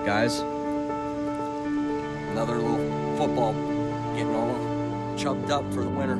Guys, another little football, getting all chubbed up for the winter.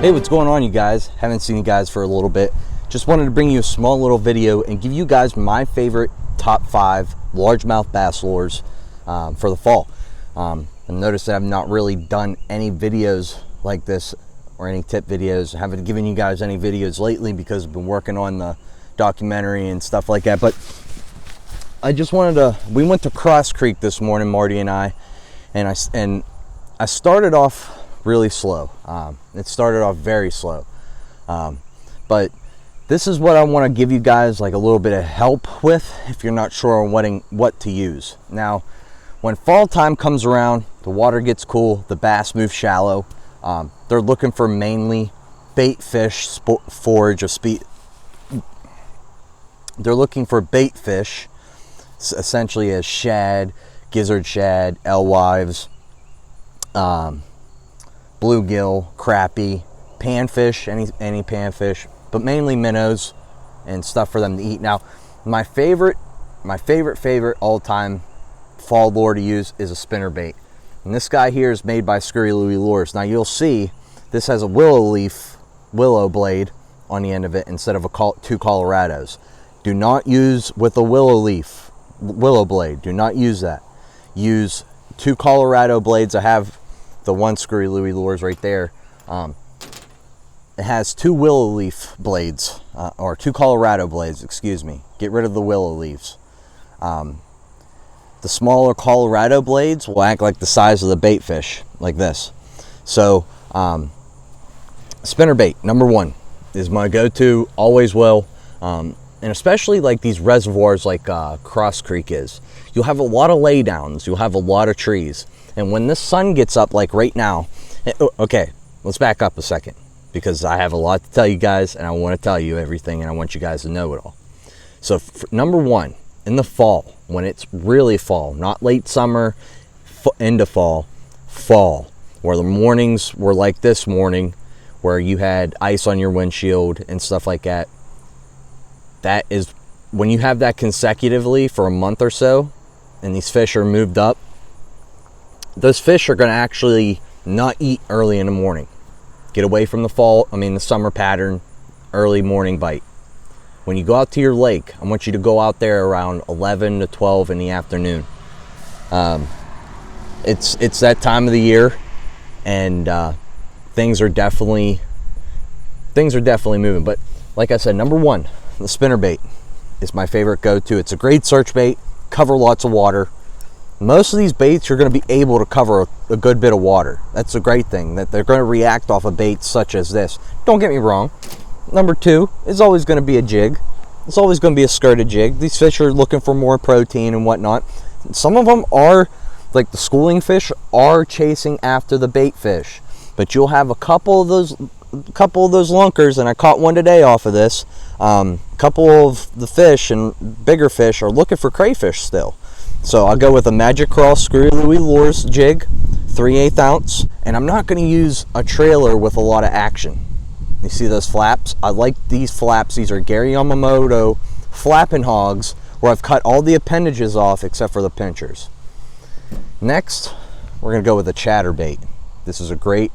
Hey, what's going on, you guys? Haven't seen you guys for a little bit. Just wanted to bring you a small little video and give you guys my favorite top 5 largemouth bass lures for the fall. I noticed that I've not really done any videos like this or any tip videos. I haven't given you guys any videos lately because I've been working on the documentary and stuff like that. But I just wanted to, we went to Cross Creek this morning, Marty and I started off really slow. It started off very slow. But this is what I want to give you guys like a little bit of help with if you're not sure on what to use. Now, when fall time comes around, the water gets cool, the bass move shallow. They're looking for mainly bait fish, forage of speed. They're looking for bait fish, essentially as shad, gizzard shad, alewives, bluegill, crappie, panfish, any panfish, but mainly minnows and stuff for them to eat. Now, my favorite all-time fall lure to use is a spinnerbait. And this guy here is made by Scurry Louie Lures. Now, you'll see this has a willow blade on the end of it instead of two Colorados. Do not use with a willow blade. Do not use that. Use two Colorado blades. I have the one Scurry Louie Lures right there. It has two willow leaf blades, or two Colorado blades, excuse me. Get rid of the willow leaves. The smaller Colorado blades will act like the size of the bait fish, like this. So, spinnerbait, number 1, is my go-to, always will. And especially like these reservoirs like Cross Creek is. You'll have a lot of laydowns, you'll have a lot of trees. And when the sun gets up, like right now, okay, let's back up a second, because I have a lot to tell you guys, and I want to tell you everything, and I want you guys to know it all. So, number 1, in the fall, when it's really fall, not late summer, into fall, where the mornings were like this morning, where you had ice on your windshield and stuff like that, that is, when you have that consecutively for a month or so, and these fish are moved up, those fish are going to actually not eat early in the morning. Get away from the summer pattern, early morning bite. When you go out to your lake, I want you to go out there around 11 to 12 in the afternoon. It's that time of the year, and things are definitely moving. But like I said, number 1, the spinnerbait is my favorite go-to. It's a great search bait, cover lots of water. Most of these baits, you're going to be able to cover a good bit of water. That's a great thing, that they're going to react off of baits such as this. Don't get me wrong. Number 2 is always going to be a jig. It's always going to be a skirted jig. These fish are looking for more protein and whatnot. Some of them are, like the schooling fish, are chasing after the bait fish. But you'll have a couple of those lunkers, and I caught one today off of this. A couple of the fish and bigger fish are looking for crayfish still. So I'll go with a Magic Cross Scurry Louie Lures jig, 3/8 ounce, and I'm not going to use a trailer with a lot of action. You see those flaps? I like these flaps. These are Gary Yamamoto flapping hogs, where I've cut all the appendages off except for the pinchers. Next, we're going to go with a chatterbait. This is a great...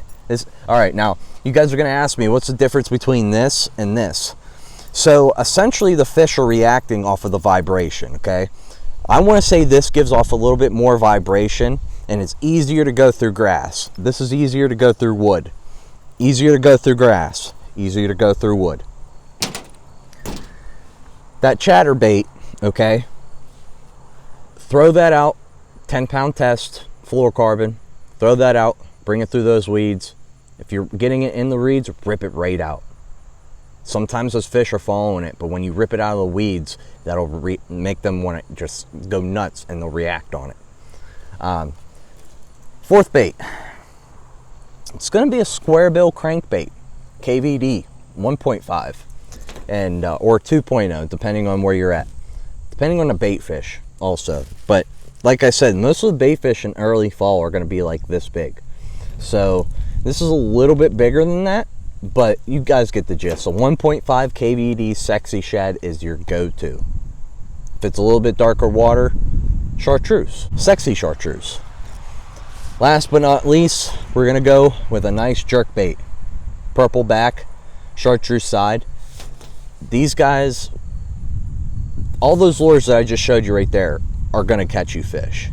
all right, now, you guys are going to ask me, what's the difference between this and this? So, essentially, the fish are reacting off of the vibration, okay? I want to say this gives off a little bit more vibration, and it's easier to go through grass. This is easier to go through wood. Easier to go through grass. Easier to go through wood. That chatterbait, okay? Throw that out, 10-pound test, fluorocarbon. Throw that out, bring it through those weeds. If you're getting it in the reeds, rip it right out. Sometimes those fish are following it, but when you rip it out of the weeds, that'll make them want to just go nuts, and they'll react on it. Fourth bait. It's going to be a square bill crankbait, KVD 1.5. and or 2.0, depending on where you're at, depending on the bait fish also. But like I said, most of the bait fish in early fall are going to be like this big. So this is a little bit bigger than that, but you guys get the gist. So 1.5 KVD Sexy Shad is your go-to. If it's a little bit darker water, chartreuse, sexy chartreuse. Last but not least, we're gonna go with a nice jerk bait, purple back, chartreuse side. These guys, all those lures that I just showed you right there are gonna catch you fish.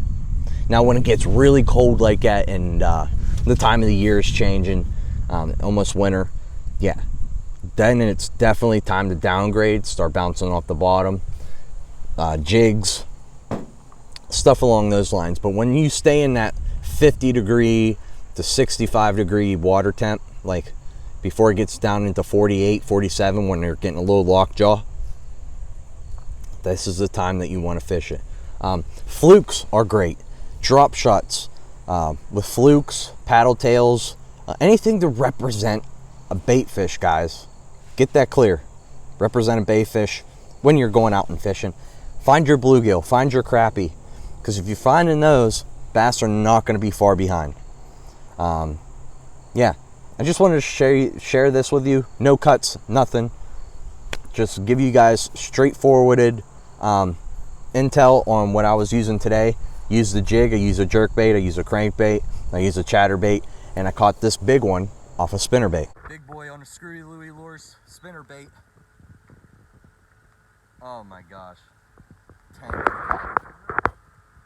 Now when it gets really cold like that and the time of the year is changing, almost winter, yeah, then it's definitely time to downgrade, start bouncing off the bottom, jigs, stuff along those lines. But when you stay in that 50 degree to 65 degree water temp, like before it gets down into 48, 47, when they're getting a little lockjaw, this is the time that you want to fish it. Flukes are great. Drop shots with flukes, paddle tails, anything to represent a bait fish, guys. Get that clear. Represent a bait fish when you're going out and fishing. Find your bluegill, find your crappie, because if you're finding those, bass are not going to be far behind. Yeah, I just wanted to share this with you. No cuts, nothing. Just give you guys straightforwarded intel on what I was using today. Use the jig, I use a jerk bait, I use a crankbait, I use a chatterbait, and I caught this big one off a spinnerbait. Big boy on a Screwy Louie Lures spinnerbait. Oh my gosh.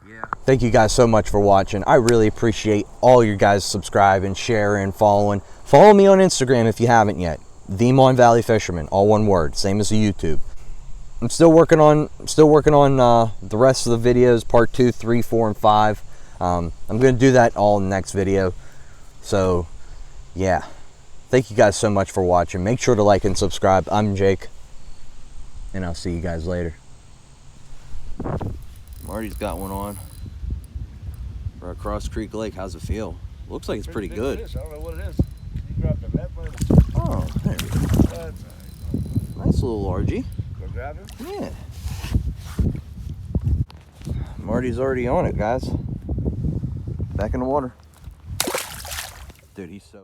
Yeah. Thank you guys so much for watching. I really appreciate all you guys subscribing, sharing, following. Follow me on Instagram if you haven't yet. The Mon Valley Fisherman, all one word, same as the YouTube. I'm still working on the rest of the videos, part 2, 3, 4, and 5. I'm going to do that all in the next video. So, yeah. Thank you guys so much for watching. Make sure to like and subscribe. I'm Jake, and I'll see you guys later. Marty's got one on for Cross Creek Lake. How's it feel? Looks like it's pretty good. Fish. I don't know what it is. You dropped a net by Oh, there we go. Nice little largie. Go grab him? Yeah. Marty's already on it, guys. Back in the water. Dude, he's so...